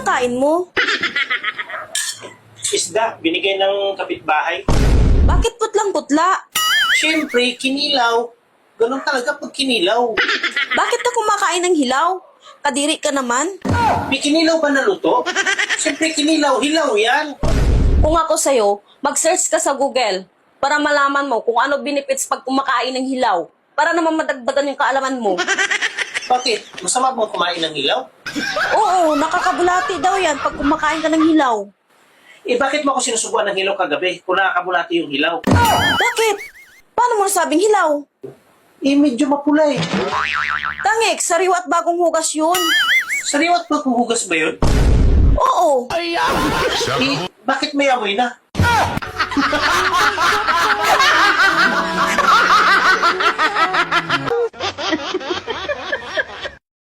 kinakain mo? Isda, binigay ng kapitbahay. Bakit putlang-putla? Siyempre, kinilaw. Ganun talaga pag kinilaw. Bakit ka kumakain ng hilaw? Kadiri ka naman. May kinilaw ba na luto? Siyempre, kinilaw. Hilaw yan. Kung ako sa'yo, mag-search ka sa Google para malaman mo kung ano benefits pag kumakain ng hilaw. Para naman madagdagan yung kaalaman mo. Bakit? Masama bang kumain ng hilaw? Oo, nakakabulati daw yan pag kumakain ka ng hilaw. Eh, bakit mo ako sinusubuan ng hilaw kagabi kung nakakabulati yung hilaw? Bakit? Paano mo nasabing hilaw? Eh, medyo mapula eh. Tangik, sariwa at bagong hugas yun. Sariwat maghuhugas ba yun? Oo. Eh, bakit may amoy na?